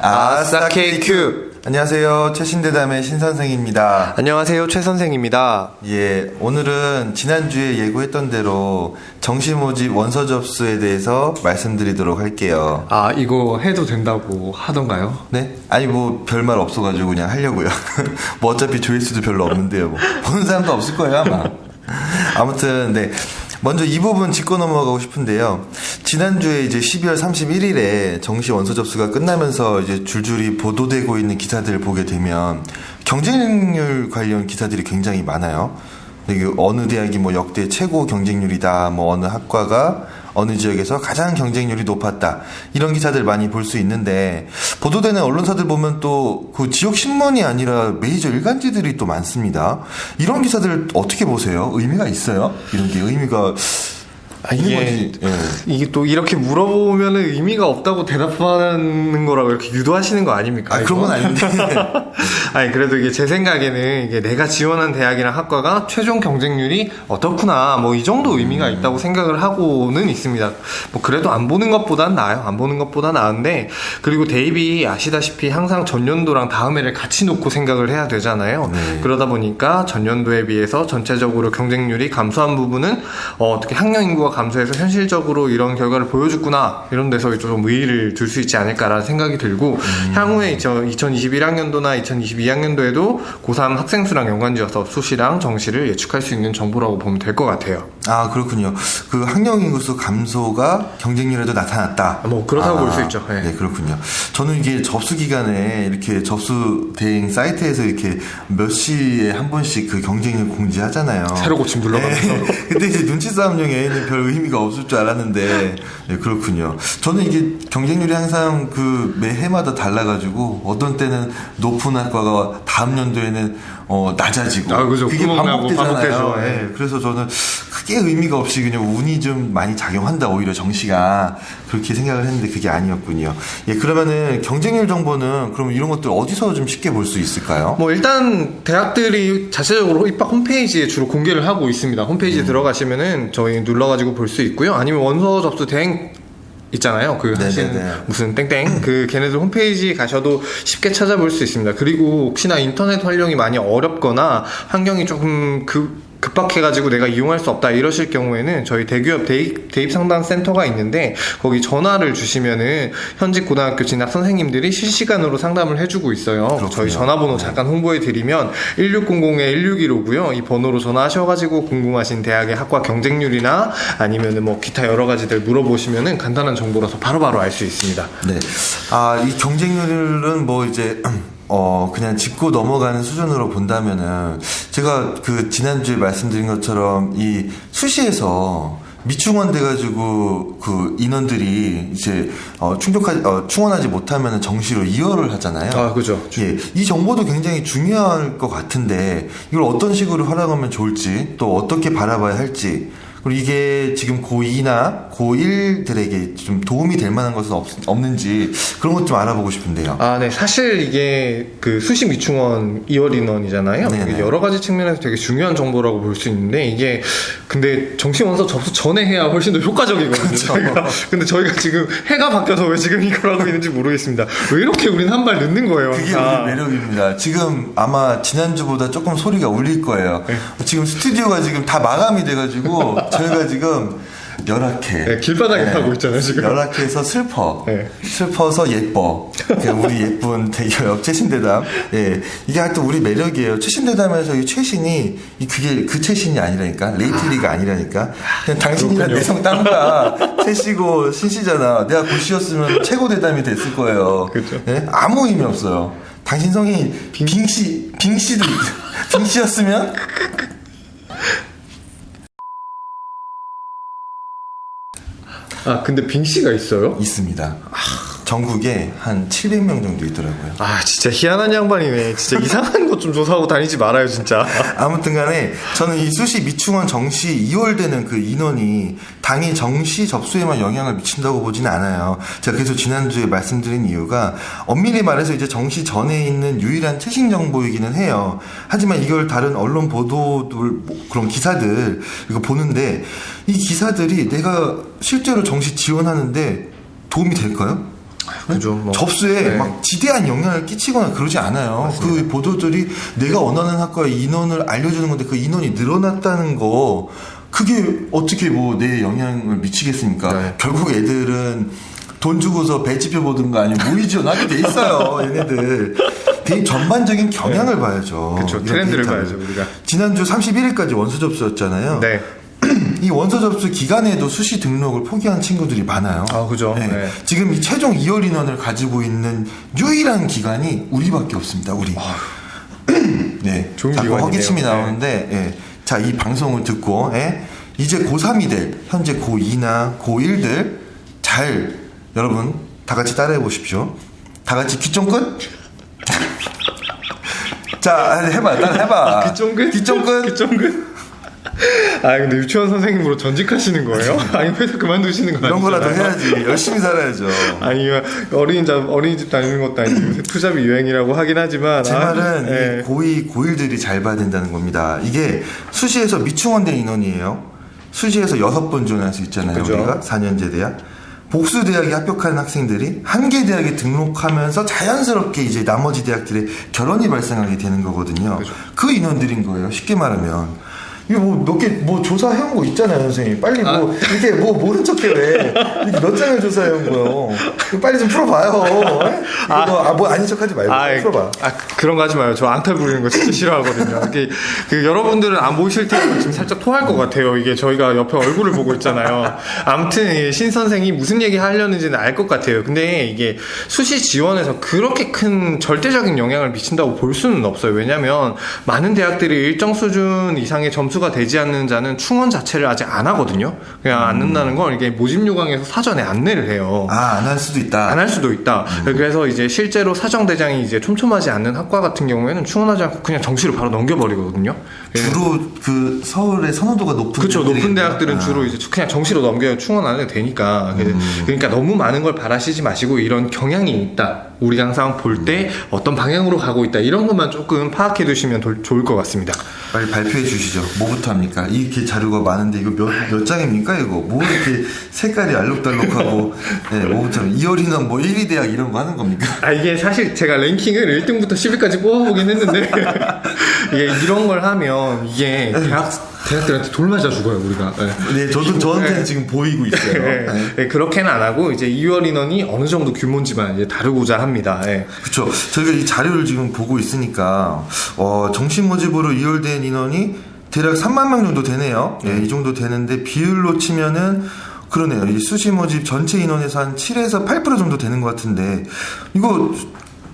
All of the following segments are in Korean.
아싸 KQ. 안녕하세요. 최신대담의 신선생입니다. 안녕하세요. 최선생입니다. 예, 오늘은 지난주에 예고했던 대로 정시 모집 원서 접수에 대해서 말씀드리도록 할게요. 아, 이거 해도 된다고 하던가요? 네? 아니 뭐 별말 없어가지고 그냥 하려고요. 뭐 어차피 조회수도 별로 없는데요. 뭐. 보는 사람도 없을 거예요 아마. 아무튼 네. 먼저 이 부분 짚고 넘어가고 싶은데요. 지난주에 이제 12월 31일에 정시 원서 접수가 끝나면서 이제 줄줄이 보도되고 있는 기사들을 보게 되면 경쟁률 관련 기사들이 굉장히 많아요. 이게 어느 대학이 뭐 역대 최고 경쟁률이다, 뭐 어느 학과가 어느 지역에서 가장 경쟁률이 높았다, 이런 기사들 많이 볼 수 있는데, 보도되는 언론사들 보면 또 그 지역 신문이 아니라 메이저 일간지들이 또 많습니다. 이런 기사들 어떻게 보세요? 의미가 있어요? 이런 게 의미가 이게 또 이렇게 물어보면은 의미가 없다고 대답하는 거라고 이렇게 유도하시는 거 아닙니까? 아, 그런 건 아닌데. 아니, 그래도 이게 제 생각에는 이게 내가 지원한 대학이랑 학과가 최종 경쟁률이 어떻구나, 뭐 이 정도 의미가 있다고 생각을 하고는 있습니다. 뭐 그래도 안 보는 것보단 나아요. 안 보는 것보다 나은데, 그리고 대입이 아시다시피 항상 전년도랑 다음 해를 같이 놓고 생각을 해야 되잖아요. 그러다 보니까 전년도에 비해서 전체적으로 경쟁률이 감소한 부분은 어떻게 학령 인구가 감소해서 현실적으로 이런 결과를 보여줬구나, 이런 데서 좀 의의를 둘 수 있지 않을까라는 생각이 들고, 향후에 2021학년도나 2022학년도에도 고3 학생 수랑 연관지어서 수시랑 정시를 예측할 수 있는 정보라고 보면 될 것 같아요. 아, 그렇군요. 그 학령 인구수 감소가 경쟁률에도 나타났다. 뭐 그렇다고 볼 수 있죠. 네, 그렇군요. 저는 이게 접수 기간에 이렇게 접수 대행 사이트에서 이렇게 몇 시에 한 번씩 그 경쟁률 공지하잖아요. 새로 고침 눌러가면서. 네. 근데 이제 눈치 싸움용에는 별 의미가 없을 줄 알았는데, 네, 그렇군요. 저는 이게 경쟁률이 항상 그 매 해마다 달라가지고 어떤 때는 높은 학과가 다음 연도에는 낮아지고, 아, 그죠. 그게 반복되잖아요. 네. 네. 그래서 저는 크게 의미가 없이 그냥 운이 좀 많이 작용한다, 오히려 정시가, 그렇게 생각을 했는데 그게 아니었군요. 예, 그러면은 경쟁률 정보는 그럼 이런 것들 어디서 좀 쉽게 볼 수 있을까요? 뭐 일단 대학들이 자체적으로 입학 홈페이지에 주로 공개를 하고 있습니다. 홈페이지에 들어가시면은 저희 눌러가지고 볼 수 있고요. 아니면 원서 접수 대행 있잖아요. 그 하신 무슨 땡땡, 그 걔네들 홈페이지 가셔도 쉽게 찾아볼 수 있습니다. 그리고 혹시나 인터넷 활용이 많이 어렵거나 환경이 조금 급박해가지고 내가 이용할 수 없다 이러실 경우에는 저희 대기업 대입 상담 센터가 있는데, 거기 전화를 주시면은 현직 고등학교 진학 선생님들이 실시간으로 상담을 해주고 있어요. 그렇군요. 저희 전화번호 잠깐 홍보해 드리면 1600-1615고요. 이 번호로 전화하셔가지고 궁금하신 대학의 학과 경쟁률이나 아니면은 뭐 기타 여러 가지들 물어보시면은 간단한 정보라서 바로바로 알 수 있습니다. 네. 아, 이 경쟁률은 뭐 이제 그냥 짚고 넘어가는 수준으로 본다면은, 제가 그 지난주에 말씀드린 것처럼 이 수시에서 미충원 돼가지고 그 인원들이 이제 충원하지 못하면 정시로 이월을 하잖아요. 아, 그죠. 예, 이 정보도 굉장히 중요할 것 같은데, 이걸 어떤 식으로 활용하면 좋을지, 또 어떻게 바라봐야 할지, 그리고 이게 지금 고2나 고1들에게 좀 도움이 될 만한 것은 없는지, 그런 것 좀 알아보고 싶은데요. 아, 네. 사실 이게 그 수시 미충원 2월 인원이잖아요. 이게 여러 가지 측면에서 되게 중요한 정보라고 볼 수 있는데, 이게 근데 정시 원서 접수 전에 해야 훨씬 더 효과적이거든요. 근데 저희가 지금 해가 바뀌어서 왜 지금 이걸 하고 있는지 모르겠습니다. 왜 이렇게 우린 한 발 늦는 거예요? 그게 우리 매력입니다. 지금 아마 지난주보다 조금 소리가 울릴 거예요. 네. 지금 스튜디오가 지금 다 마감이 돼가지고 저희가 지금 열악해. 길바닥에 타고 있잖아요, 지금. 열악해서 슬퍼서 예뻐. 우리 예쁜 대기업 최신대담. 예. 이게 하여튼 우리 매력이에요. 최신대담에서 이 최신이, 그게 그 최신이 아니라니까. 레이틀리가 아니라니까. 그냥 당신이나 내성 딴다. 최씨고 신씨잖아. 내가 고씨였으면 최고 대담이 됐을 거예요. 그렇죠. 예? 아무 의미 없어요. 당신 성이 빙씨였으면? 아, 근데 빙씨가 있어요? 있습니다. 전국에 한 700명 정도 있더라고요. 아, 진짜 희한한 양반이네. 진짜 이상한 것 좀 조사하고 다니지 말아요, 진짜. 아무튼 간에 저는 이 수시 미충원 정시 2월 되는 그 인원이 당일 정시 접수에만 영향을 미친다고 보지는 않아요. 제가 그래서 지난주에 말씀드린 이유가, 엄밀히 말해서 이제 정시 전에 있는 유일한 최신 정보이기는 해요. 하지만 이걸 다른 언론 보도들, 그런 기사들 이거 보는데, 이 기사들이 내가 실제로 정시 지원하는데 도움이 될까요? 그죠, 뭐. 접수에 네. 막 지대한 영향을 끼치거나 그러지 않아요. 맞습니다. 그 보도들이 내가 원하는 학과의 인원을 알려주는 건데 그 인원이 늘어났다는 거 그게 어떻게 뭐 내 영향을 미치겠습니까? 네. 결국 애들은 돈 주고서 배치표 보든가 아니면 모의 지원하게 돼 있어요. 얘네들. 되게 전반적인 경향을 봐야죠. 그렇죠. 이런 트렌드를 데이터를. 봐야죠, 우리가. 지난주 31일까지 원서 접수였잖아요. 네. 이 원서 접수 기간에도 수시 등록을 포기한 친구들이 많아요. 아, 그죠. 네. 네. 지금 이 최종 2월 인원을 가지고 있는 유일한 기관이 우리밖에 없습니다. 우리. 네. 좋은 자꾸 기관이네요. 허기침이 네. 나오는데, 예. 자, 이 방송을 듣고, 예. 이제 고3이 될 현재 고2나 고1들 잘 여러분 다 같이 따라해 보십시오. 다 같이 귀 쫑긋? 자, 해봐. 따라 해봐. 귀쫑긋? 귀쫑긋? 귀쫑긋? 아, 근데 유치원 선생님으로 전직하시는 거예요? 아니, 회사 그만두시는 거 아니죠? 이런 거라도 해야지. 열심히 살아야죠. 아니, 어린이집 다니는 것도 아니고 투잡이 유행이라고 하긴 하지만. 제 말은 네. 이 고2, 고1들이 잘 봐야 된다는 겁니다. 이게 수시에서 미충원대 인원이에요. 수시에서 6번 지원할 수 있잖아요. 그죠. 우리가 4년제 대학. 복수 대학에 합격한 학생들이 한 개 대학에 등록하면서 자연스럽게 이제 나머지 대학들의 결혼이 발생하게 되는 거거든요. 그죠. 그 인원들인 거예요. 쉽게 말하면. 이거 뭐 몇 개 뭐 조사해온 거 있잖아요, 선생님. 빨리 뭐 이렇게 뭐 모른 척해 왜? 이렇게 몇 장을 조사해온 거요. 이거 빨리 좀 풀어봐요. 이거 뭐 아닌 척하지 말고 풀어봐. 그런 거 하지 마요. 저 앙탈 부리는 거 진짜 싫어하거든요. 여러분들은 안 보이실 테니까 지금 살짝 토할 것 같아요. 이게 저희가 옆에 얼굴을 보고 있잖아요. 아무튼 신 선생이 무슨 얘기 하려는지는 알 것 같아요. 근데 이게 수시 지원에서 그렇게 큰 절대적인 영향을 미친다고 볼 수는 없어요. 왜냐하면 많은 대학들이 일정 수준 이상의 점수가 되지 않는 자는 충원 자체를 아직 안 하거든요. 그냥 안 는다는 건 이게 모집 요강에서 사전에 안내를 해요. 안 할 수도 있다. 안 할 수도 있다. 그래서 이제 실제로 사정 대장이 이제 촘촘하지 않는 학과 같은 경우에는 충원하지 않고 그냥 정시로 바로 넘겨버리거든요. 주로 그 서울의 선호도가 높은 그렇죠. 높은 데들이겠네요. 대학들은 주로 이제 그냥 정시로 넘겨요. 충원 안 해도 되니까. 그러니까 너무 많은 걸 바라시지 마시고 이런 경향이 있다. 우리가 항상 볼 때 어떤 방향으로 가고 있다. 이런 것만 조금 파악해 두시면 좋을 것 같습니다. 빨리 발표해 주시죠. 뭐부터 합니까? 이렇게 자료가 많은데 이거 몇 장입니까? 이거 뭐 이렇게 색깔이 알록달록하고 네, 뭐부터 2월 인원 뭐 1위 대학 이런 거 하는 겁니까? 이게 사실 제가 랭킹을 1등부터 10위까지 뽑아보긴 했는데 이게 이런 걸 하면 이게 대학들한테 돌 맞아 죽어요 우리가. 네, 저한테는 네. 지금 보이고 있어요. 네, 그렇게는 안 하고 이제 2월 인원이 어느 정도 규모인지만 이제 다루고자 합니다. 네. 그렇죠. 저희가 이 자료를 지금 보고 있으니까 정시 모집으로 2월 된 인원이 대략 3만 명 정도 되네요. 이 정도 되는데 비율로 치면은 그러네요. 이 수시 모집 전체 인원에서 한 7에서 8% 정도 되는 것 같은데 이거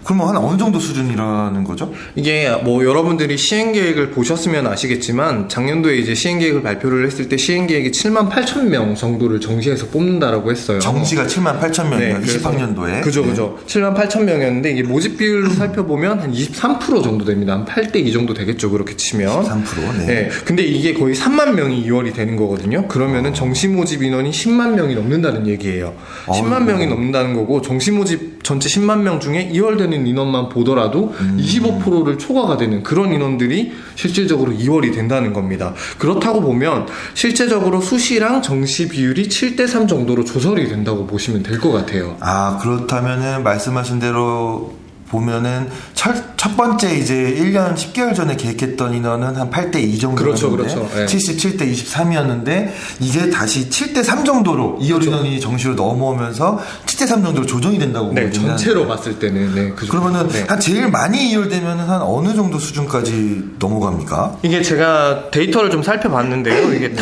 그러면 한 어느 정도 수준이라는 거죠? 이게 뭐 여러분들이 시행계획을 보셨으면 아시겠지만 작년도에 이제 시행계획을 발표를 했을 때 시행계획이 7만 8천 명 정도를 정시에서 뽑는다라고 했어요. 정시가 7만 8천 명이요. 20학년도에. 그죠. 7만 8천 명이었는데 이게 모집 비율로 살펴보면 한 23% 정도 됩니다. 한 8대 2 정도 되겠죠. 그렇게 치면. 3%. 네. 네. 근데 이게 거의 3만 명이 2월이 되는 거거든요. 그러면은 정시 모집 인원이 10만 명이 넘는다는 얘기예요. 10만 명이 넘는다는 거고 정시 모집 전체 10만 명 중에 2월 되는 인원만 보더라도 25%를 초과가 되는 그런 인원들이 실질적으로 2월이 된다는 겁니다. 그렇다고 보면 실제적으로 수시랑 정시 비율이 7대3 정도로 조절이 된다고 보시면 될 것 같아요. 그렇다면은 말씀하신 대로 보면은 첫 번째 이제 1년 10개월 전에 계획했던 인원은 한 8대 2 정도. 그렇죠. 네. 77대 23이었는데 이게 다시 7대 3 정도로 2월 인원이 정시로 넘어오면서 7대 3 정도로 조정이 된다고 네, 보시면 전체로 봤을 때는 그러면은 한 제일 많이 2월 되면은 한 어느 정도 수준까지 넘어갑니까? 이게 제가 데이터를 좀 살펴봤는데요. 이게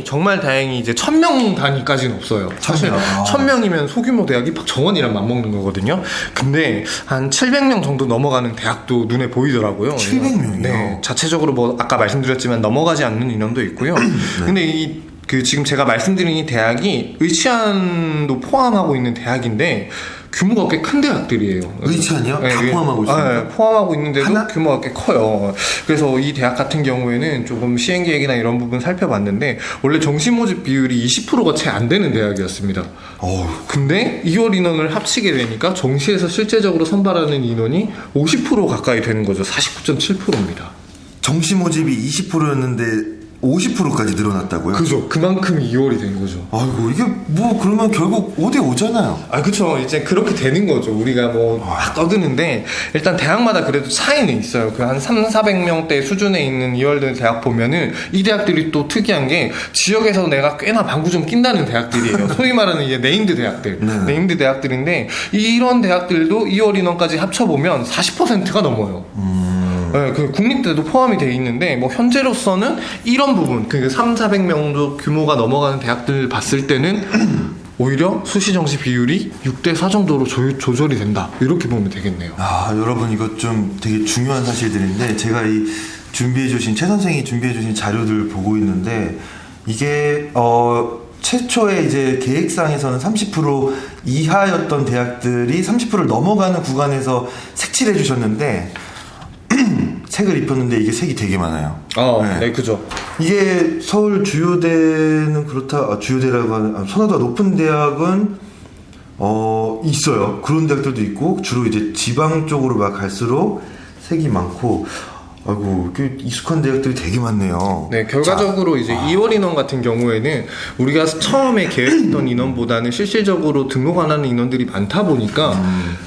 정말 다행히 이제 1000명 단위까지는 없어요. 사실 1000명이면 소규모 대학이 정원이랑 맞먹는 거거든요. 근데 한 700명 정도 넘어가는 대학도 눈에 보이더라고요. 700명이요? 네, 자체적으로 뭐 아까 말씀드렸지만 넘어가지 않는 인원도 있고요. 근데 지금 제가 말씀드린 이 대학이 의치안도 포함하고 있는 대학인데 규모가 꽤 큰 대학들이에요. 의치안이요? 네, 다 포함하고 있습니다. 네, 포함하고 있는데도 규모가 꽤 커요. 그래서 이 대학 같은 경우에는 조금 시행계획이나 이런 부분 살펴봤는데 원래 정시 모집 비율이 20%가 채 안 되는 대학이었습니다. 근데 2월 인원을 합치게 되니까 정시에서 실제적으로 선발하는 인원이 50% 가까이 되는 거죠. 49.7%입니다. 정시 모집이 20%였는데 50%까지 늘어났다고요? 그죠. 그만큼 2월이 된 거죠. 아이고, 이게 뭐 그러면 결국 5대 5잖아요. 아, 그쵸. 이제 그렇게 되는 거죠. 우리가 뭐 막 떠드는데 일단 대학마다 그래도 차이는 있어요. 그 한 300~400명대 수준에 있는 2월된 대학 보면은 이 대학들이 또 특이한 게 지역에서 내가 꽤나 방구 좀 낀다는 대학들이에요. 소위 말하는 이제 네임드 대학들. 네임드 대학들인데 이런 대학들도 2월 인원까지 합쳐보면 40%가 넘어요. 네, 그 국립대도 포함이 돼 있는데 뭐 현재로서는 이런 부분 그 300~400명 규모가 넘어가는 대학들 봤을 때는 오히려 수시 정시 비율이 6대4 정도로 조절이 된다 이렇게 보면 되겠네요. 아, 여러분 이거 좀 되게 중요한 사실들인데 제가 이 준비해주신 최 선생이 준비해주신 자료들 보고 있는데 이게 최초에 이제 계획상에서는 30% 이하였던 대학들이 30%를 넘어가는 구간에서 색칠해 주셨는데 색을 입혔는데 이게 색이 되게 많아요. 네, 그죠. 이게 서울 주요대는 그렇다. 주요대라고 하는 선호도가 높은 대학은 있어요. 그런 대학들도 있고 주로 이제 지방 쪽으로 막 갈수록 색이 많고. 아이고, 익숙한 대학들이 되게 많네요. 네, 결과적으로 이제 2월 인원 같은 경우에는 우리가 처음에 계획했던 인원보다는 실질적으로 등록 안 하는 인원들이 많다 보니까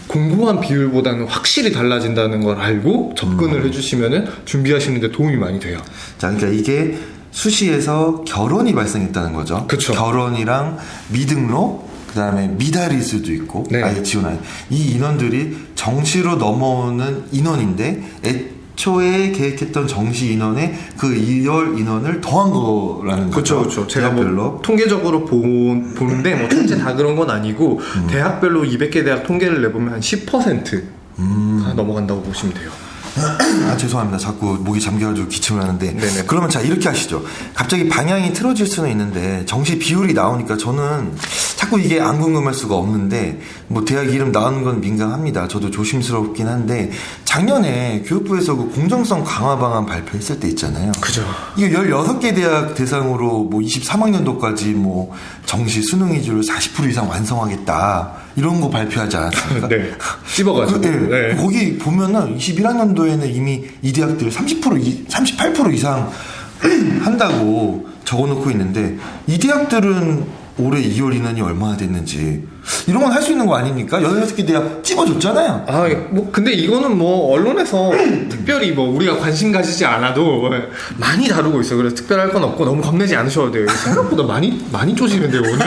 공고한 비율보다는 확실히 달라진다는 걸 알고 접근을 해주시면은 준비하시는데 도움이 많이 돼요. 자, 그러니까 이게 수시에서 결혼이 발생했다는 거죠. 그쵸. 결혼이랑 미등록, 그 다음에 미달일 수도 있고, 네. 아예 지원하는 이 인원들이 정시로 넘어오는 인원인데, 애초에 계획했던 정시 인원에 그 2월 인원을 더한 거라는 거죠. 그렇죠. 제가 뭐 통계적으로 보는데 뭐 전체 다 그런 건 아니고 대학별로 200개 대학 통계를 내보면 한 10%가 넘어간다고 보시면 돼요. 아, 죄송합니다. 자꾸 목이 잠겨가지고 기침을 하는데. 네네. 그러면 자, 이렇게 하시죠. 갑자기 방향이 틀어질 수는 있는데 정시 비율이 나오니까 저는 자꾸 이게 안 궁금할 수가 없는데, 뭐 대학 이름 나오는 건 민감합니다. 저도 조심스럽긴 한데 작년에 교육부에서 그 공정성 강화 방안 발표했을 때 있잖아요. 그죠. 이거 16개 대학 대상으로 뭐 23학년도까지 뭐 정시 수능 위주로 40% 이상 완성하겠다 이런 거 발표하지 않았습니까? 네. 찝어가지고. 네. 거기 보면은 21학년도에는 이미 이 대학들 38% 이상 한다고 적어놓고 있는데, 이 대학들은 올해 2월 인원이 얼마나 됐는지 이런 건 할 수 있는 거 아닙니까? 16개 대학 찝어줬잖아요. 아, 뭐 근데 이거는 뭐 언론에서 특별히 뭐 우리가 관심 가지지 않아도 많이 다루고 있어요. 그래서 특별할 건 없고 너무 겁내지 않으셔도 돼요. 생각보다 많이 쪼시는데요 오늘.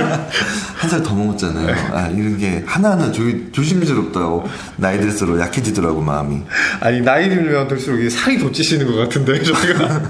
한 살 더 먹었잖아요. 아, 이런 게 하나하나 조심스럽다고 나이 들수록 약해지더라고 마음이. 아니, 나이 들면 들수록 이게 살이 더 찌시는 것 같은데 저희가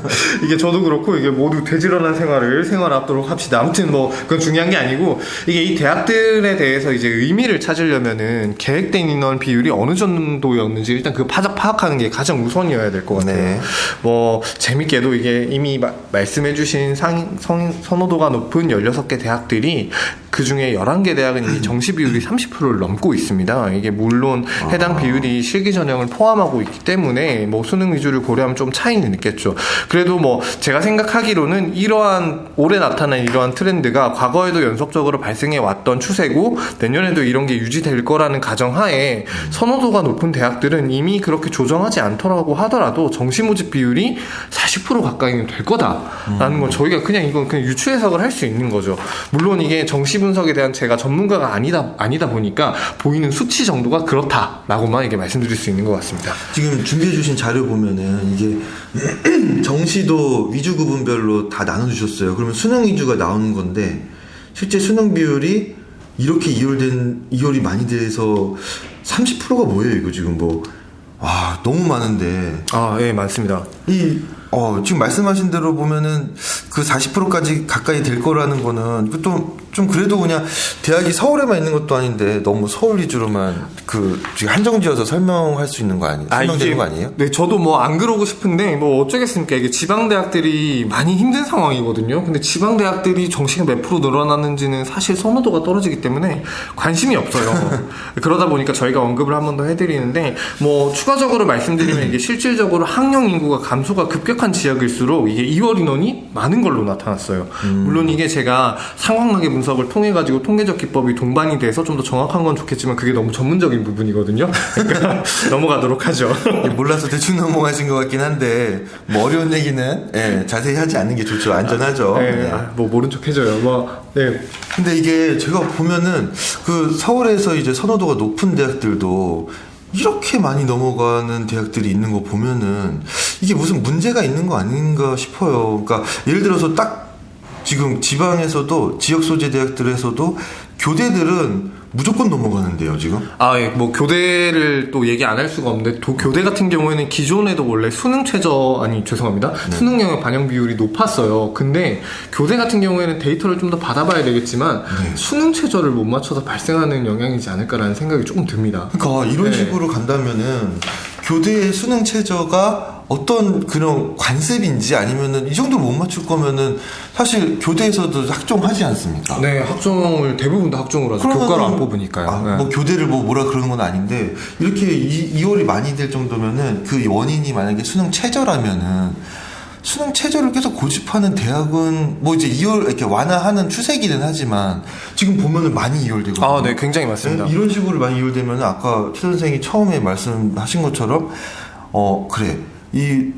이게 저도 그렇고 이게 모두 되지런한 생활하도록 합시다. 아무튼 뭐 그건 중요한 게 아니고, 이게 이 대학들에 대해서 이제 의미를 찾으려면은 계획된 인원 비율이 어느 정도였는지 일단 그 파악하는 게 가장 우선이어야 될 것 같아요. 네. 뭐 재밌게도 이게 이미 말씀해주신 선호도가 높은 16개 대학들이 그 중에 11개 대학은 이미 정시 비율이 30%를 넘고 있습니다. 이게 물론 해당 비율이 실기 전형을 포함하고 있기 때문에 뭐 수능 위주를 고려하면 좀 차이는 있겠죠. 그래도 뭐 제가 생각하기로는 이러한 올해 나타난 이러한 트렌드가 과거에도 연속적으로 발생해 왔던 추세고 내년에도 이런 게 유지될 거라는 가정하에 선호도가 높은 대학들은 이미 그렇게 조정하지 않더라고 하더라도 정시 모집 비율이 40% 가까이는 될 거다라는 건 저희가 그냥 유추 해석을 할 수 있는 거죠. 물론 이게 정시 분석에 대한 제가 전문가가 아니다 보니까 보이는 수치 정도가 그렇다라고만 이게 말씀드릴 수 있는 것 같습니다. 지금 준비해주신 자료 보면은 이게 정시도 위주 구분별로 다 나눠주셨어요. 그러면 수능 위주가 나오는 건데 실제 수능 비율이 이렇게 이월이 많이 돼서 30%가 뭐예요 이거 지금 뭐. 와, 너무 많은데. 아, 예, 많습니다. 지금 말씀하신 대로 보면은 그 40%까지 가까이 될 거라는 거는 또 좀 그래도 그냥 대학이 서울에만 있는 것도 아닌데 너무 서울 위주로만 지금 한정지어서 설명할 수 있는 거 아니에요? 설명되는 거 아니에요? 네, 저도 뭐 안 그러고 싶은데 뭐 어쩌겠습니까? 이게 지방 대학들이 많이 힘든 상황이거든요. 근데 지방 대학들이 정시가 몇 프로 늘어났는지는 사실 선호도가 떨어지기 때문에 관심이 없어요. 그러다 보니까 저희가 언급을 한 번 더 해드리는데, 뭐 추가적으로 말씀드리면 이게 실질적으로 학령 인구가 감소가 급격한 지역일수록 이게 2월 인원이 많은 걸로 나타났어요. 물론 이게 제가 상황하게 분석을 분석을 통해 가지고 통계적 기법이 동반이 돼서 좀 더 정확한 건 좋겠지만 그게 너무 전문적인 부분이거든요. 그러니까 넘어가도록 하죠. 몰라서 대충 넘어가신 것 같긴 한데 뭐 어려운 얘기는 자세히 하지 않는 게 좋죠. 안전하죠. 네. 뭐 모른 척 해줘요. 네. 근데 이게 제가 보면은 그 서울에서 이제 선호도가 높은 대학들도 이렇게 많이 넘어가는 대학들이 있는 거 보면은 이게 무슨 문제가 있는 거 아닌가 싶어요. 그러니까 예를 들어서 딱 지금 지방에서도 지역 소재 대학들에서도 교대들은 무조건 넘어가는데요, 지금. 뭐 교대를 또 얘기 안 할 수가 없는데 교대 같은 경우에는 기존에도 원래 수능 죄송합니다. 수능 영역 반영 비율이 높았어요. 근데 교대 같은 경우에는 데이터를 좀 더 받아봐야 되겠지만 수능 최저를 못 맞춰서 발생하는 영향이지 않을까라는 생각이 조금 듭니다. 그러니까 이런 식으로 간다면은 교대의 수능 최저가 어떤 그런 관습인지 아니면은 이 정도를 못 맞출 거면은 사실 교대에서도 학종하지 않습니까? 네, 학종을 대부분 다 학종으로 하죠. 교과를 안 뽑으니까요. 뭐 교대를 뭐라 그러는 건 아닌데 이렇게 이월이 많이 될 정도면은 그 원인이 만약에 수능 최저라면은 수능 최저를 계속 고집하는 대학은 뭐 이제 2월 이렇게 완화하는 추세기는 하지만 지금 보면은 많이 이월되거든요. 네, 굉장히 많습니다. 이런 식으로 많이 이월되면 아까 최 선생이 처음에 말씀하신 것처럼 그래.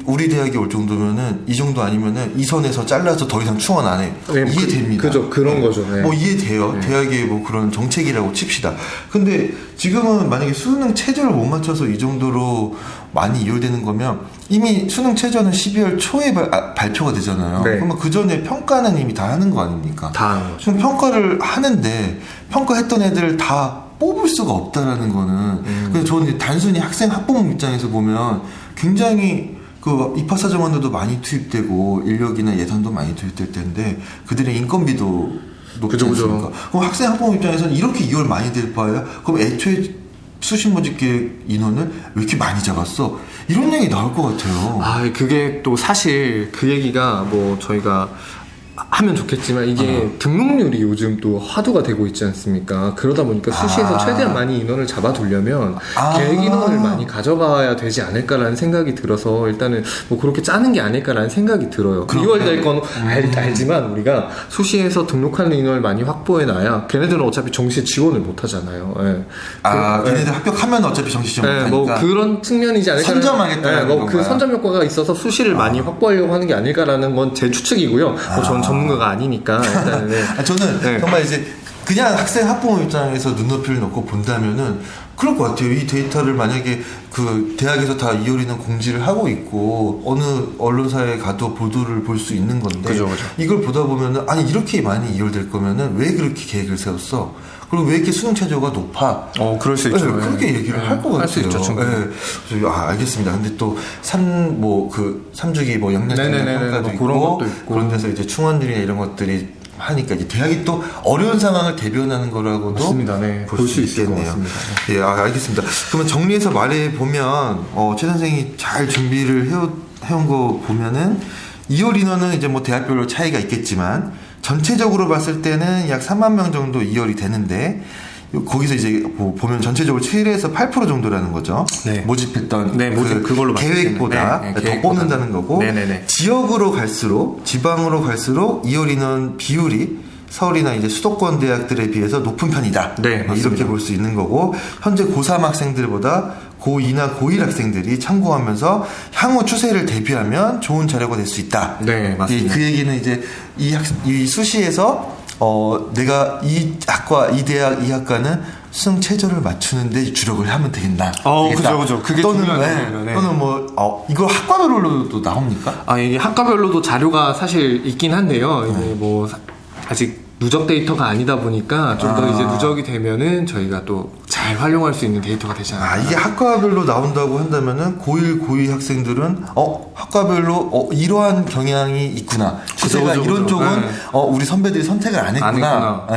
우리 대학이 올 정도면은 이 정도 아니면은 이 선에서 잘라서 더 이상 충원 안 해. 네, 이해됩니다. 그죠, 그런 거죠. 네. 뭐 이해돼요. 대학의 뭐 그런 정책이라고 칩시다. 근데 지금은 만약에 수능 최저를 못 맞춰서 이 정도로 많이 이월되는 거면 이미 수능 최저는 12월 초에 발표가 되잖아요. 네. 그러면 그 전에 평가는 이미 다 하는 거 아닙니까? 다 하는 거죠. 지금 평가를 하는데 평가했던 애들을 다 뽑을 수가 없다라는 거는 그래서 저는 단순히 학생 학부모 입장에서 보면 굉장히 그 입학사정원들도 많이 투입되고 인력이나 예산도 많이 투입될 텐데 그들의 인건비도 높지 않습니까? 그럼 학생 학부모 입장에서는 이렇게 2월 많이 될 바에야 그럼 애초에 수시 모집 계획 인원을 왜 이렇게 많이 잡았어? 이런 얘기 나올 것 같아요. 그게 또 사실 그 얘기가 뭐 저희가 하면 좋겠지만 이게 등록률이 요즘 또 화두가 되고 있지 않습니까? 그러다 보니까 수시에서 최대한 많이 인원을 잡아두려면 계획 인원을 많이 가져가야 되지 않을까라는 생각이 들어서 일단은 뭐 그렇게 짜는 게 아닐까라는 생각이 들어요. 2월 될 건 알지만 우리가 수시에서 등록하는 인원을 많이 확보해놔야 걔네들은 어차피 정시에 지원을 못 하잖아요. 걔네들 합격하면 어차피 정시 지원 못 하니까. 뭐 그런 측면이지 않을까. 선점하겠다는 건가요? 그 선점 효과가 있어서 수시를 많이 확보하려고 하는 게 아닐까라는 건 제 추측이고요. 저는 전문가가 아니니까 일단은 저는 정말 이제 그냥 학생 학부모 입장에서 눈높이를 놓고 본다면은 그럴 것 같아요. 이 데이터를 만약에 그 대학에서 다 이효리는 공지를 하고 있고 어느 언론사에 가도 보도를 볼 수 있는 건데 그죠. 이걸 보다 보면은 아니 이렇게 많이 이효될 거면은 왜 그렇게 계획을 세웠어? 그리고 왜 이렇게 수능 최저가 높아? 그럴 수 있죠. 그렇게 얘기를 할 것 같아요. 할 수 있죠, 충분히. 알겠습니다. 근데 또 3주기 뭐 영양제 평가도 있고 그런 것도 있고 그런 데서 이제 충원들이나 이런 것들이 하니까 이제 대학이 또 어려운 상황을 대변하는 거라고도 맞습니다. 볼 수 있을 것 같습니다. 예, 알겠습니다. 그러면 정리해서 말해 보면 최 선생이 잘 준비를 해온 거 보면은 2월 인원은 이제 뭐 대학별로 차이가 있겠지만 전체적으로 봤을 때는 약 3만 명 정도 2월이 되는데 거기서 이제 보면 전체적으로 7에서 8% 정도라는 거죠. 네. 모집했던 그걸로 계획보다 더 뽑는다는 거고 지역으로 갈수록 지방으로 갈수록 2월 인원 비율이 서울이나 이제 수도권 대학들에 비해서 높은 편이다. 이렇게 볼 수 있는 거고 현재 고3 학생들보다 고2나 고1 학생들이 참고하면서 향후 추세를 대비하면 좋은 자료가 될 수 있다. 네, 맞습니다. 그 얘기는 이제 이 수시에서 내가 이 학과, 이 대학, 이 학과는 수능 최저를 맞추는데 주력을 하면 되겠다. 그죠. 그게 또는 중요한 또는 뭐 이거 학과별로도 나옵니까? 이게 학과별로도 자료가 사실 있긴 한데요. 이게 뭐 아직 누적 데이터가 아니다 보니까 좀 더 이제 누적이 되면은 저희가 또 잘 활용할 수 있는 데이터가 되지 않을까. 이게 학과별로 나온다고 한다면은 고1, 고2 학생들은 학과별로 이러한 경향이 있구나. 추세가 이런 쪽은 우리 선배들이 선택을 안 했구나.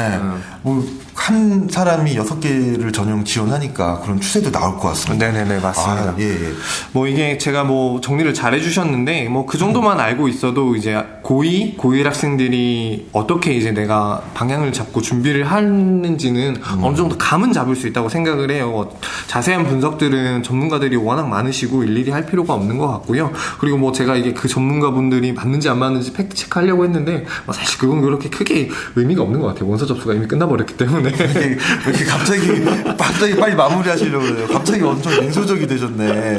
뭐 한 사람이 6개를 전형 지원하니까 그런 추세도 나올 것 같습니다. 네네네, 맞습니다. 아, 예, 예. 뭐 이게 제가 뭐 정리를 잘 해주셨는데 뭐 그 정도만 알고 있어도 이제 고1 학생들이 어떻게 이제 내가 방향을 잡고 준비를 하는지는 어느 정도 감은 잡을 수 있다고 생각을 해요. 자세한 분석들은 전문가들이 워낙 많으시고 일일이 할 필요가 없는 것 같고요. 그리고 뭐 제가 이게 그 전문가분들이 맞는지 안 맞는지 팩트 체크하려고 했는데 뭐 사실 그건 그렇게 크게 의미가 없는 것 같아요. 원서 접수가 이미 끝나버렸기 때문에. 왜 이렇게 갑자기 빨리 마무리하시려고 그래요. 갑자기 엄청 냉소적이 되셨네.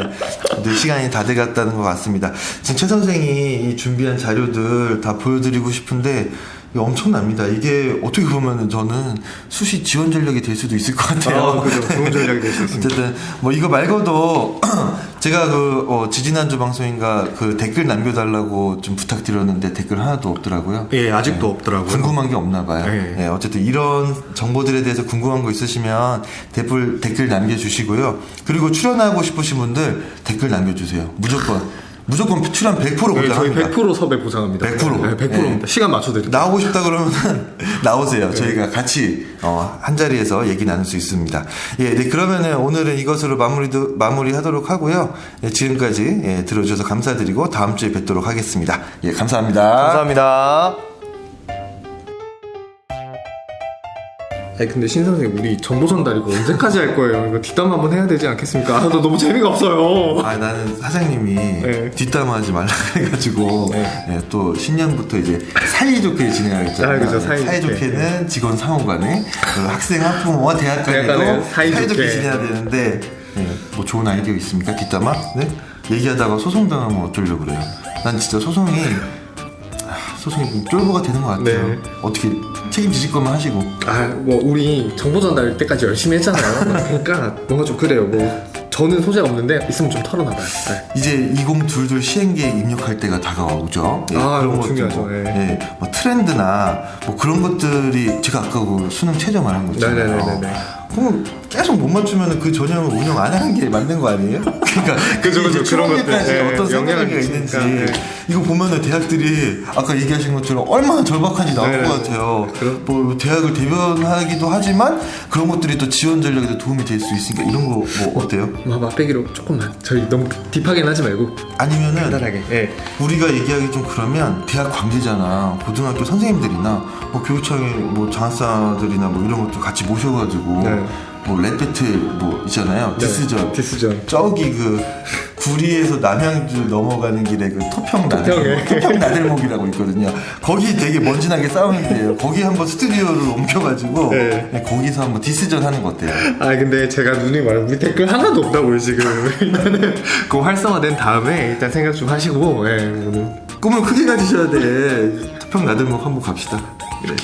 근데 시간이 다 돼갔다는 것 같습니다. 지금 최 선생이 이 준비한 자료들 다 보여드리고 싶은데 이게 엄청납니다. 이게 어떻게 보면은 저는 수시 지원 전략이 될 수도 있을 것 같아요. 그죠. 좋은 전략이 될 수 있습니다. 어쨌든 뭐 이거 말고도 제가 지지난주 방송인가 그 댓글 남겨달라고 좀 부탁드렸는데 댓글 하나도 없더라고요. 예, 아직도 없더라고요. 궁금한 게 없나 봐요. 예. 어쨌든 이런 정보들에 대해서 궁금한 거 있으시면 댓글 남겨주시고요. 그리고 출연하고 싶으신 분들 댓글 남겨주세요. 무조건 출연 100% 네, 보장합니다. 저희 100% 섭외 보장합니다. 100%. 네, 100%입니다. 시간 맞춰드릴게요. 나오고 싶다 그러면 나오세요. 저희가 같이 한 자리에서 얘기 나눌 수 있습니다. 예, 네, 그러면은 오늘은 이것으로 마무리하도록 하고요. 예, 지금까지 들어주셔서 감사드리고 다음 주에 뵙도록 하겠습니다. 예, 감사합니다. 감사합니다. 아니 근데 신 선생님 우리 정보 전달 이거 언제까지 할 거예요? 이거 뒷담 한번 해야 되지 않겠습니까? 아, 나 너무 재미가 없어요. 아, 나는 사장님이 네. 뒷담화하지 말라 해가지고 네. 또 신년부터 이제 사이좋게 진행하겠잖아요. 아, 그죠, 사이좋게. 사이좋게는 직원 상호간에 학생 학부모와 대학 간에도 대학간에 사이좋게. 사이좋게 지내야 되는데 뭐 좋은 아이디어 있습니까? 뒷담화? 네? 얘기하다가 소송당하면 어쩌려고 그래요. 난 진짜 소송이 좀 쫄보가 되는 것 같아요. 네. 어떻게 책임지실 거면 하시고. 뭐 우리 정보 전달 때까지 열심히 했잖아요. 그러니까 뭔가 좀 그래요. 뭐 저는 소재가 없는데 있으면 좀 털어놔봐요. 네. 이제 2022 시행계에 입력할 때가 다가오죠. 너무 것도 중요하죠. 뭐, 예. 뭐 트렌드나 뭐 그런 것들이 제가 아까 그 수능 최저 말한 거 있잖아요. 네네네네. 그럼 계속 못 맞추면 그 전형을 운영 안 하는 게 맞는 거 아니에요? 그러니까 그죠, 이제 그런 것들. 추억에까지 네, 어떤 영향을 생각이 있는지 미치니까, 네. 이거 보면은 대학들이 아까 얘기하신 것처럼 얼마나 절박한지 나올 네, 것 같아요. 그럼. 뭐 대학을 대변하기도 하지만 그런 것들이 또 지원 전략에도 도움이 될 수 있으니까 이런 거 뭐 어때요? 맛배기로 조금만 저희 너무 딥하게는 하지 말고 아니면은 간단하게. 예. 우리가 얘기하기 좀 그러면 대학 관계자나 고등학교 선생님들이나 뭐 교육청의 뭐 장학사들이나 뭐 이런 것도 같이 모셔가지고 네. 뭐 랩배틀 뭐 있잖아요. 디스전. 디스전. 저기 그 구리에서 남양주 넘어가는 길에 그 토평 토평에. 나들목이라고 있거든요. 거기 되게 먼지나게 싸우는데요. 거기 한번 스튜디오를 옮겨가지고 네. 거기서 한번 디스전 하는 거 어때요? 아 근데 제가 누누이 말해 우리 댓글 하나도 없다고요 지금. 일단은 그 활성화된 다음에 일단 생각 좀 하시고 오늘 꿈을 크게 가지셔야 돼. 토평 나들목 한번 갑시다. 그래.